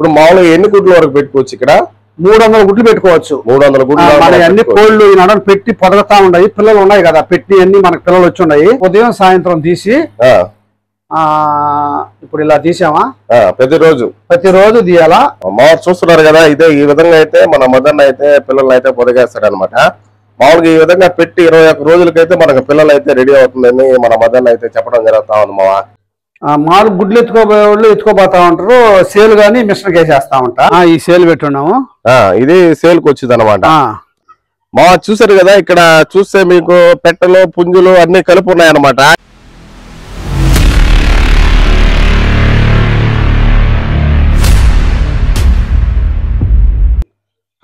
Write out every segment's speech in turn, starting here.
ఇప్పుడు మామూలుగా ఎన్ని గుడ్ల వరకు పెట్టుకోవచ్చు ఇక్కడ? 300 గుడ్లు పెట్టుకోవచ్చు. 300 గుడ్లు. మన అన్ని కోళ్ళు ఈ నడలు పెట్టి పొదగతా ఉన్నాయి. పిల్లలు ఉన్నాయి కదా, పెట్టి అన్ని మనకు పిల్లలు వచ్చి ఉన్నాయి. ఉదయం సాయంత్రం తీసి ఇప్పుడు ఇలా తీసామా, ప్రతిరోజు తీయాలా. మామూలు చూస్తున్నారు కదా, ఇదే ఈ విధంగా అయితే మన మదన్ అయితే పిల్లలు అయితే పొదగేస్తాడు అనమాట. మామూలుగా ఈ విధంగా పెట్టి 21 రోజులకైతే మనకు పిల్లలు అయితే రెడీ అవుతుందని మన మదన్ అయితే చెప్పడం జరుగుతా ఉంది. మామూలు గుడ్లు ఎత్తుకోబోయే వాళ్ళు ఎత్తుకోబోతా ఉంటారు, సేల్ గానీ మిషన్ వేసేస్తా ఉంటా. ఈ సేల్ పెట్టున్నాము, ఇది సేల్ కి వచ్చింది అనమాట. మా చూసారు కదా, ఇక్కడ చూస్తే మీకు పెట్టలు పుంజులు అన్ని కలిపి ఉన్నాయి అనమాట.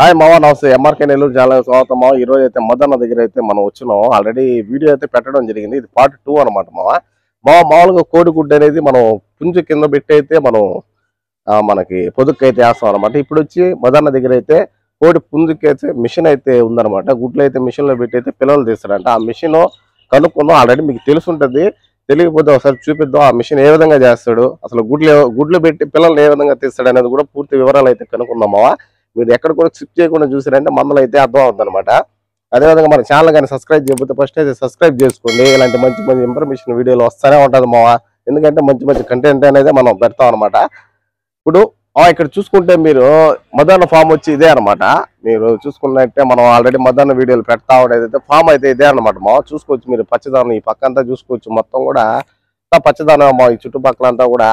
హాయ్ మావా, నమస్తే. ఎంఆర్కే నెల్లూరు చాలా స్వాగతం మావా. ఈ రోజు అయితే మదన్న దగ్గర అయితే మనం వచ్చినాం. ఆల్రెడీ వీడియో అయితే పెట్టడం జరిగింది. ఇది పార్ట్ 2 అనమాట మావా. మామూలుగా కోడిగుడ్డు అనేది మనం పుంజు కింద పెట్టి అయితే మనం మనకి పొదుక్కు అయితే వేస్తాం అనమాట. ఇప్పుడు వచ్చి మదన్న దగ్గర అయితే కోడి పుంజుకి అయితే మిషన్ అయితే ఉందన్నమాట. గుడ్లు అయితే మిషన్ లో పెట్టి అయితే పిల్లలు తీస్తారంట. ఆ మిషన్ కనుక్కుందాం. ఆల్రెడీ మీకు తెలుసుంటది, తెలియకపోతే ఒకసారి చూపిద్దాం ఆ మిషన్ ఏ విధంగా చేస్తాడు, అసలు గుడ్లు పెట్టి పిల్లల్ని ఏ విధంగా తీస్తాడు అనేది కూడా పూర్తి వివరాలు అయితే కనుక్కుందాం మావా. మీరు ఎక్కడ కూడా స్కిప్ చేయకుండా చూసారంటే మందులు అయితే అర్థం అవుతుంది అనమాట. అదేవిధంగా మన ఛానల్ కానీ సబ్స్క్రైబ్ చేయకపోతే ఫస్ట్ అయితే సబ్స్క్రైబ్ చేసుకోండి. ఇలాంటి మంచి మంచి ఇన్ఫర్మేషన్ వీడియోలు వస్తూనే ఉంటుంది మావా. ఎందుకంటే మంచి మంచి కంటెంట్ అనేది మనం పెడతాం అనమాట. ఇప్పుడు ఇక్కడ చూసుకుంటే మీరు మదన్న ఫామ్ వచ్చి ఇదే అనమాట. మీరు చూసుకున్నట్టే మనం ఆల్రెడీ మదన్న వీడియోలు పెడతా ఉండేది ఫామ్ అయితే ఇదే అనమాట మావా. చూసుకోవచ్చు మీరు, పచ్చదనం ఈ పక్క అంతా చూసుకోవచ్చు, మొత్తం కూడా పచ్చదనం మా ఈ చుట్టుపక్కల అంతా కూడా.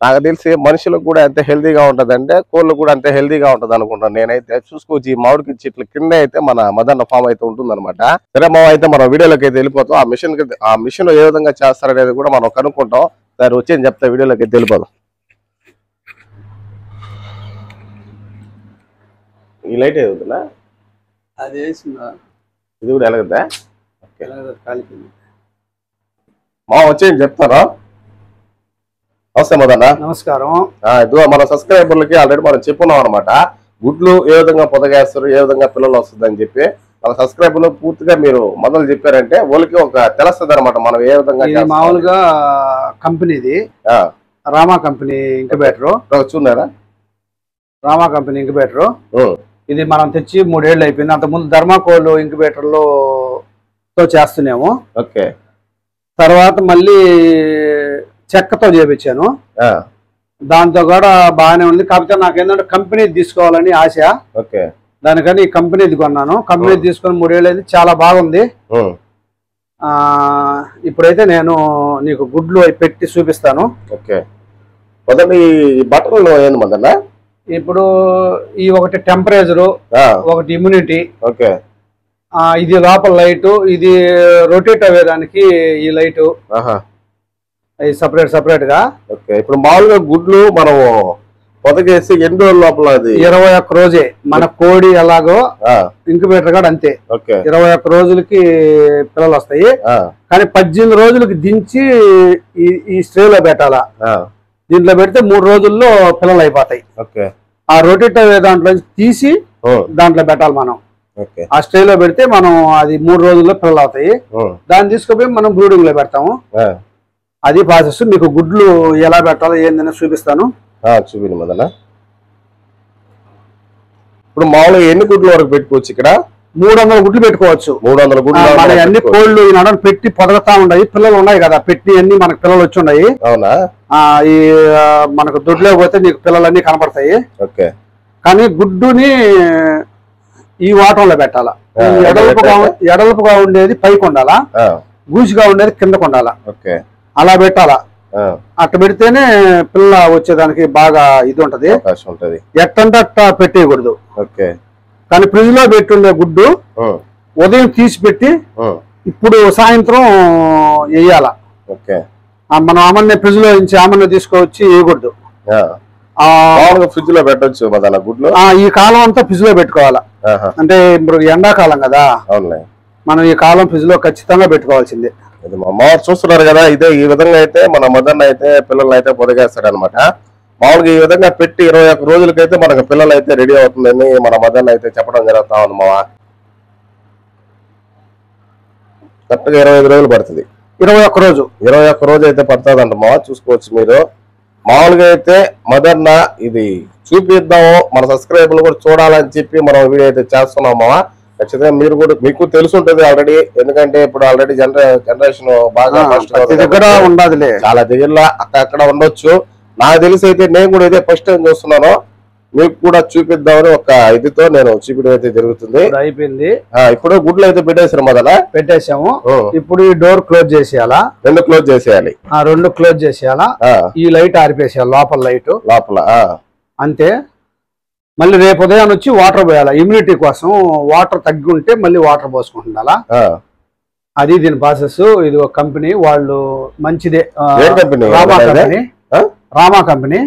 నాకు తెలిసి మనుషులకు కూడా ఎంత హెల్దీగా ఉంటది అంటే కోళ్ళు కూడా అంతే హెల్దీగా ఉంటది అనుకుంటాను నేనైతే. చూసుకోవచ్చు ఈ మామిడికి చెట్ల కింద అయితే మన మదన్న ఫామ్ అయితే ఉంటుంది అనమాట. సరే మా అయితే మనం వీడియోలోకి అయితే వెళ్ళిపోతాం. ఆ మిషన్ ఏ విధంగా చేస్తారనేది కూడా మనం కనుక్కుంటాం. సరే వచ్చి చెప్తా, వీడియోలోకి అయితే వెళ్ళిపోదాం. ఈ లైట్ ఏదవుతుందా, ఇది కూడా ఎలాగదా మా వచ్చేయండి చెప్తారా. నమస్తే మదన్న. నమస్కారం. ఇదిగో మన సబ్స్క్రైబర్లకి ఆల్రెడీ మనం చెప్పున్నాం అనమాట, గుడ్లు ఏ విధంగా పొదగేస్తారు, ఏ విధంగా పిల్లలు వస్తుంది అని చెప్పి. మన సబ్స్క్రైబర్లు పూర్తిగా మీరు మొదలు చెప్పారంటే వాళ్ళకి ఒక తెలుస్తుంది అనమాట మనం ఏ విధంగా. మామూలుగా కంపెనీది రామా కంపెనీ ఇంక్యుబేటర్ చూన్నారా, రామా కంపెనీ ఇంక్యుబేటర్. ఇది మనం తెచ్చి 3 ఏళ్ళు అయిపోయింది. అంతకుముందు ధర్మాకోల్ ఇంక్యుబేటర్లో చేస్తున్నాము. ఓకే. తర్వాత మళ్ళీ చెక్కతో చేపించాను, దాంతో కూడా బాగానే ఉంది. కాకపోతే నాకు ఏంటంటే కంపెనీ తీసుకోవాలని ఆశ. ఓకే. దానికని కంపెనీది కొన్నాను. కంపెనీ తీసుకొని 3 ఏళ్ళు అయింది, చాలా బాగుంది. ఇప్పుడైతే నేను నీకు గుడ్లు అవి పెట్టి చూపిస్తాను. ఓకే. బట్టలు ఏంది మదన్న? ఇప్పుడు ఈ ఒకటి టెంపరేచరు, ఒకటి ఇమ్యూనిటీ, ఇది లోపల లైటు, ఇది రొటేట్ అయ్యేదానికి ఈ లైటు, సపరేట్ గా. ఓకే. ఇప్పుడు మామూలుగా గుడ్లు మనం పొదగేసి ఎన్ని రోజుల లోపల? అది 21 రోజే. మన కోడి ఎలాగో ఇంక్యుబేటర్ కూడా అంతే. 21 రోజులకి పిల్లలు వస్తాయి. కానీ 18 రోజులకి దించి ఈ స్ట్రేలో పెట్టాలా. దీంట్లో పెడితే 3 రోజుల్లో పిల్లలు అయిపోతాయి. ఆ రొటేట్ అయ్యే దాంట్లో తీసి దాంట్లో పెట్టాలి మనం. ఆ స్ట్రేలో పెడితే మనం అది 3 రోజుల్లో పిల్లలు అవుతాయి. దాన్ని తీసుకుపోయి మనం బ్రూడింగ్ లో పెడతాము. అది ప్రాసెస్. మీకు గుడ్లు ఎలా పెట్టాలో ఏందని చూపిస్తాను. చూపించండి మదన్న. ఇప్పుడు మామూలుగా ఎన్ని గుడ్ల వరకు పెట్టుకోవచ్చు ఇక్కడ? 300 గుడ్లు పెట్టుకోవచ్చు. 300 గుడ్లు. మన అన్ని కోళ్ళు ఈ నడలు పెట్టి పొదగతా ఉన్నాయి. పిల్లలు ఉన్నాయి కదా, పెట్టి అన్ని మనకు పిల్లలు వచ్చి ఉన్నాయి. అవునా? ఈ మనకు దొడ్లో పోతే నీకు పిల్లలన్నీ కనపడతాయి. ఓకే. కానీ గుడ్డుని ఈ వాటంలో పెట్టాలా. ఎడల్పుగా ఉండేది పైకి ఉండాలా, గూసిగా ఉండేది కిందకు ఉండాలా. అలా పెట్టాలా. అట్ట పెడితేనే పిల్ల వచ్చేదానికి బాగా ఇది ఉంటది. ఎట్టంటే అట్ట పెట్టేయకూడదు. కానీ ఫ్రిడ్జ్ లో పెట్టుండే గుడ్డు ఉదయం తీసి పెట్టి ఇప్పుడు సాయంత్రం వేయాల. మనం ఆమన్నే ఫ్రిడ్జ్ లో నుంచి ఆమన్నే తీసుకొచ్చి వేయకూడదు. ఫ్రిడ్జ్ లో పెట్టచ్చు గుడ్లు. ఈ కాలం అంతా ఫ్రిడ్జ్ లో పెట్టుకోవాలా. అంటే ఇప్పుడు ఎండాకాలం కదా, మనం ఈ కాలం ఫ్రిడ్జ్ లో ఖచ్చితంగా పెట్టుకోవాల్సిందే. చూస్తున్నారు కదా, ఇదే ఈ విధంగా అయితే మన మదన్న అయితే పిల్లల్ని అయితే పొదగేస్తాడు అనమాట. మామూలుగా ఈ విధంగా పెట్టి 21 రోజులకైతే మనకు పిల్లలు అయితే రెడీ అవుతుందని మన మదన్న అయితే చెప్పడం జరుగుతా ఉంది మావా. కరెక్ట్ గా 25 రోజులు పడుతుంది. 21 రోజు అయితే పడుతుంది అంట మావా. చూసుకోవచ్చు మీరు. మామూలుగా అయితే మదర్న ఇది చూపిద్దాము, మన సబ్స్క్రైబర్లు కూడా చూడాలని చెప్పి మనం వీడియో అయితే చేస్తున్నాం మామ. ఖచ్చితంగా మీరు కూడా మీకు తెలిసి ఉంటుంది ఆల్రెడీ, ఎందుకంటే ఇప్పుడు ఆల్రెడీ జనరేషన్ బాగా ఉండదులే, చాలా దగ్గరలో అక్కడ ఉండొచ్చు. నాకు తెలిసి అయితే నేను కూడా ఇదే ఫస్ట్ టైం చూస్తున్నాను, మీకు కూడా చూపిద్దామని ఒక ఇదితో నేను చూపించడం అయితే జరుగుతుంది. అయిపోయింది. ఇప్పుడు గుడ్లు అయితే పెట్టేసారు మొదల పెట్టేసాము. ఇప్పుడు ఈ డోర్ క్లోజ్ చేసేయాలా, రెండు క్లోజ్ చేసేయాలి, రెండు క్లోజ్ చేసేయాలా. ఈ లైట్ ఆరిపేసేయాలి, లోపల లైట్ లోపల అంతే. మళ్ళీ రేపు ఉదయం వచ్చి వాటర్ పోయాలా, ఇమ్యూనిటీ కోసం. వాటర్ తగ్గి ఉంటే మళ్ళీ వాటర్ పోసుకుంటుండాలా, అది దీని ప్రాసెస్. ఇది ఒక కంపెనీ వాళ్ళు మంచిదే, రామా కంపెనీ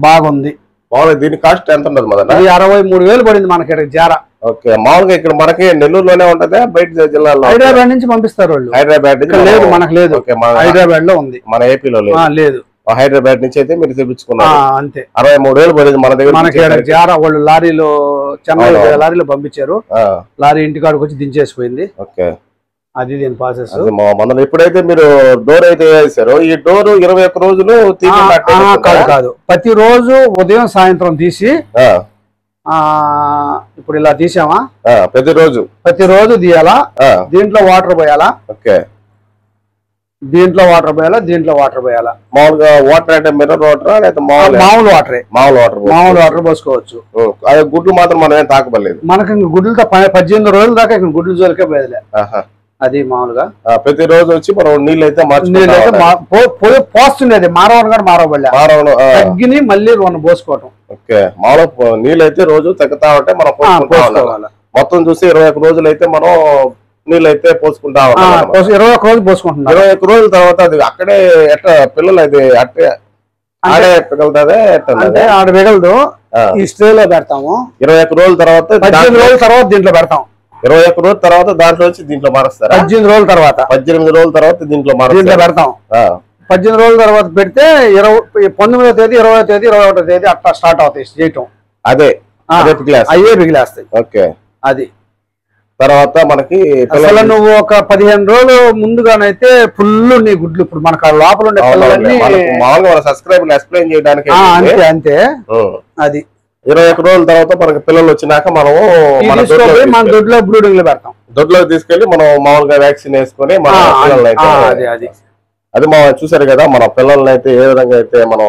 బాగుంది. మామూలుగా దీని కాస్ట్ ఎంత ఉండదు మొదల? 63,000 పడింది మనకి జారా. ఓకే, మామూలుగా ఇక్కడ మనకి నెల్లూరులోనే ఉంటదా, బయట జిల్లాలో? హైదరాబాద్ నుంచి పంపిస్తారు వాళ్ళు. హైదరాబాద్ లేదు, మనకు లేదు. హైదరాబాద్ లో ఉంది, మన ఏపీలో లేదు. హైదరాబాద్ నుంచి అయితే మీరు తెప్పించుకున్నారు అంతే. 63,000 పడింది మన దగ్గర. మనకి జారా వాళ్ళు లారీలో, చెన్నై లారీలో పంపించారు, లారీ ఇంటికాడికి వచ్చి దించేసిపోయింది. ఓకే, అది దీని ప్రాసెస్. మనం ఎప్పుడైతే మీరు డోర్ అయితే వేసారో, ఈ డోర్ 21 రోజులు కాదు, ప్రతి రోజు ఉదయం సాయంత్రం తీసి, ఇప్పుడు ఇలా తీసామా, ప్రతిరోజు తీయాలా. దీంట్లో వాటర్ పోయాలా. ఓకే, దీంట్లో వాటర్ పోయాలా, దీంట్లో వాటర్ పోయాలా. మామూలుగా వాటర్ అంటే మినరల్ వాటర్ లేదా మామూలు వాటరే? మామూలు వాటర్ పోసుకోవచ్చు. అదే గుడ్లు మాత్రం మనం ఏం తాకబడలేదు. మనకి ఇంక గుడ్లతో 18 రోజుల దాకా ఇంక గుడ్లు జోలికే పోయలే. అది మామూలుగా ప్రతిరోజు వచ్చి మనం నీళ్ళు అయితే పోస్తుండేది, మారవని కూడా మారవబడలే, తగ్గిని మళ్ళీ రెండు పోసుకోవటం. ఓకే, మామూలు నీళ్ళు అయితే రోజు తగ్గుతా ఉంటే మనం పోసుకోవాలి. మొత్తం చూసి 21 రోజులు అయితే మనం నీళ్ళు అయితే పోసుకుంటా ఉంటాం. 21 రోజులు పోసుకుంటున్నాం. 21 రోజుల తర్వాత అది అక్కడే ఎట్లా పిల్లలు అది అట్టే ఆడే పిగలుతుందే అంటే ఆడ పిగలదు. ఈ స్ట్రేలో పెడతాము. 21 రోజుల తర్వాత 18 రోజుల తర్వాత దీంట్లో పెడతాం. 21 రోజుల తర్వాత దాంట్లో వచ్చి దీంట్లో మారుస్తారు. 18 రోజుల తర్వాత 18 రోజుల తర్వాత దీంట్లో పెడతాం. 18 రోజుల తర్వాత పెడితే 19వ తేదీ, 20వ తేదీ, 21వ తేదీ అట్లా స్టార్ట్ అవుతాయి చేయటం. అదే అయ్యే పిగిలేస్తాయి. ఓకే, అది తర్వాత మనకి అసలు నువ్వు ఒక 15 రోజులు ముందుగానైతే ఫుల్ నీ గుడ్లు ఇప్పుడు మనకు లోపల ఉండే మామూలుగా సబ్స్క్రైబర్ ఎక్స్ప్లెయిన్ చేయడానికి అంతే. అది 21 రోజుల తర్వాత మనకి పిల్లలు వచ్చినాక మనము మన దొడ్లో బ్రూడింగ్ లో పెడతాం. దొడ్లోకి తీసుకెళ్లి మనం మామూలుగా వ్యాక్సిన్ వేసుకొని మన పిల్లల్ని అయితే అది మనం చూసారు కదా, మన పిల్లల్ని అయితే ఏ విధంగా అయితే మనం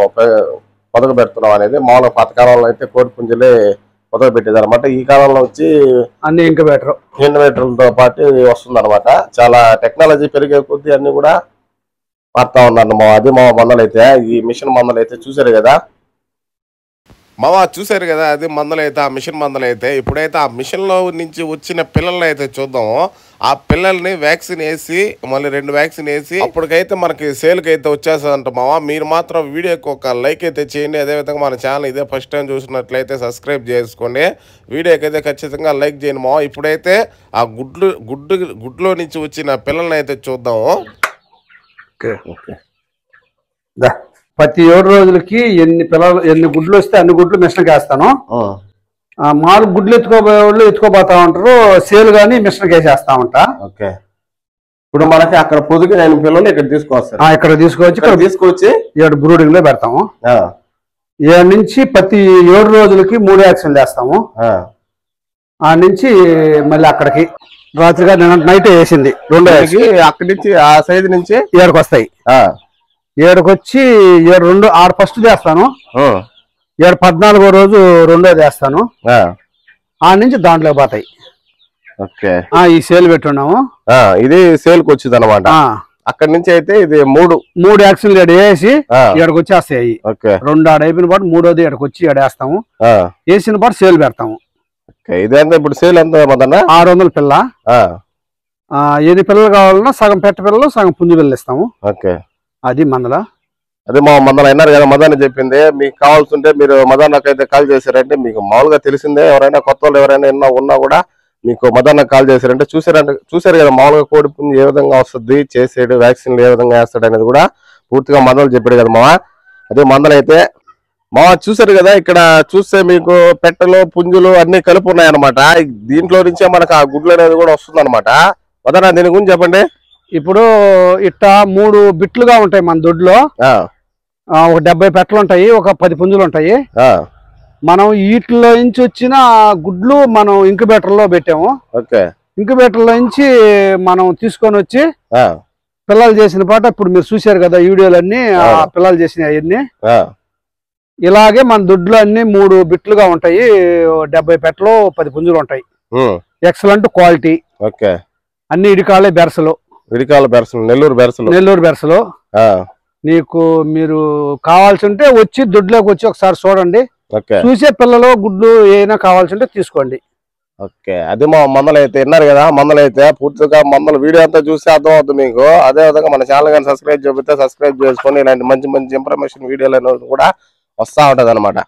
పొదగ పెడుతున్నాం అనేది. మామూలుగా పాతకాలంలో అయితే కోడి పుంజులే పొదగ పెట్టేది అనమాట. ఈ కాలంలో వచ్చి అన్ని ఇన్వర్టర్లతో పాటు వస్తుంది అనమాట. చాలా టెక్నాలజీ పెరిగే కొద్దీ అన్ని కూడా మారుతా ఉన్నారు. అది మా మందలైతే, ఈ మిషన్ మందలైతే చూసారు కదా చూసారు కదా, అది మందలైతే, ఆ మిషన్ మందలైతే. ఇప్పుడైతే ఆ మిషన్లో నుంచి వచ్చిన పిల్లల్ని అయితే చూద్దాము. ఆ పిల్లల్ని వ్యాక్సిన్ వేసి మళ్ళీ 2 వ్యాక్సిన్ వేసి అప్పటికైతే మనకి సేల్కి అయితే వచ్చేస్తుందంట మావా. మీరు మాత్రం వీడియోకి ఒక లైక్ అయితే చేయండి. అదేవిధంగా మన ఛానల్ ఇదే ఫస్ట్ టైం చూసినట్లయితే సబ్స్క్రైబ్ చేసుకోండి. వీడియోకి అయితే ఖచ్చితంగా లైక్ చేయండి మావా. ఇప్పుడైతే ఆ గుడ్లో నుంచి వచ్చిన పిల్లల్ని అయితే చూద్దాము. ప్రతి 7 రోజులకి ఎన్ని గుడ్లు వస్తే అన్ని గుడ్లు మిషన్కి వేస్తాను. 4 గుడ్లు ఎత్తుకోబోయే వాళ్ళు ఎత్తుకోబోతా ఉంటారు, సేల్ గానీ మిషన్కి వేసేస్తా ఉంటా. ఓకే, ఇప్పుడు మనకి అక్కడ పొదుగు 9 పిల్లలు ఇక్కడ తీసుకొస్తారు. ఇక్కడ తీసుకొచ్చి 7 బ్రూడింగ్ లో పెడతాము. 7 నుంచి ప్రతి 7 రోజులకి 3 వ్యాక్సిన్లు వేస్తాము. ఆ నుంచి మళ్ళీ అక్కడికి రాత్రిగా నైట్ వేసింది 2 అక్కడి నుంచి ఆ సైజు నుంచి 7కి వస్తాయి. 7కి వచ్చి 2 6 ఫస్ట్ చేస్తాను. 14వ రోజు 2వ చేస్తాను. ఆ నుంచి దాంట్లో పోతాయి. ఓకే, ఈ సేల్ పెట్టున్నాము. ఇది సేల్ కి వచ్చింది అనమాట. అక్కడి నుంచి అయితే ఇది 3 వ్యాక్సిన్లు వేసి 7కి వచ్చేస్తాయి. 2 ఆడ అయిపోయిన పాటు 3వది 7కి వచ్చి వేస్తాము. వేసిన పాటు సేల్ పెడతాము. ఇదంతా ఇప్పుడు సేల్ ఎంత 600 పిల్ల. ఎన్ని పిల్లలు కావాలన్నా సగం పెట్ట పిల్లలు, సగం పుంజు పిల్లలు ఇస్తాము. ఓకే, అది మందల. అదే మా మదన అన్నారు కదా, మదన చెప్పింది. మీకు కావాల్సింటే మీరు మదన్నకు అయితే కాల్ చేశారంటే, మీకు మామూలుగా తెలిసిందే, ఎవరైనా కొత్త వాళ్ళు ఎవరైనా ఉన్నా కూడా మీకు మదన్నకు కాల్ చేశారంటే చూసారు కదా మామూలుగా కోడి పుంజు ఏ విధంగా వస్తుంది, చేసేడు వ్యాక్సిన్లు ఏ విధంగా వేస్తాడు అనేది కూడా పూర్తిగా మందలు చెప్పాడు కదా మావా. అదే మందలైతే మావా చూసారు కదా, ఇక్కడ చూస్తే మీకు పెట్టలు పుంజులు అన్ని కలిపి ఉన్నాయన్నమాట. దీంట్లో నుంచే మనకు ఆ గుడ్లు అనేది కూడా వస్తుంది అనమాట. మదన దీని గురించి చెప్పండి. ఇప్పుడు ఇట్లా 3 బిట్లుగా ఉంటాయి మన దొడ్లో. ఒక 70 పెట్టలు ఉంటాయి, ఒక 10 పుంజులు ఉంటాయి. మనం వీటిలో నుంచి వచ్చిన గుడ్లు మనం ఇంక్యుబేటర్ లో పెట్టాము. ఇంక్యుబేటర్ లో నుంచి మనం తీసుకొని వచ్చి పిల్లలు చేసిన పాట ఇప్పుడు మీరు చూశారు కదా వీడియోలన్నీ, ఆ పిల్లలు చేసిన అవన్నీ ఇలాగే మన దొడ్లు అన్ని 3 బిట్లుగా ఉంటాయి. 70 పెట్టలు 10 పుంజులు ఉంటాయి. Excellent quality. అన్ని ఇడికాలే బెరసలు, నెల్లూరు బెరసలు. నీకు మీరు కావాల్సి ఉంటే వచ్చి దొడ్లోకి వచ్చి ఒకసారి చూడండి, చూసే పిల్లలు గుడ్లు ఏమైనా కావాల్సి ఉంటే తీసుకోండి. అది మా మందలు అయితే విన్నారు కదా. మందలు అయితే పూర్తిగా మందలు వీడియో అంతా చూస్తే అర్థం అవుతుంది మీకు. అదే విధంగా మన ఛానల్ కానీ సబ్స్క్రైబ్ చేసుకొని ఇలాంటి మంచి మంచి ఇన్ఫర్మేషన్ వీడియోలు కూడా వస్తా ఉంటది అనమాట.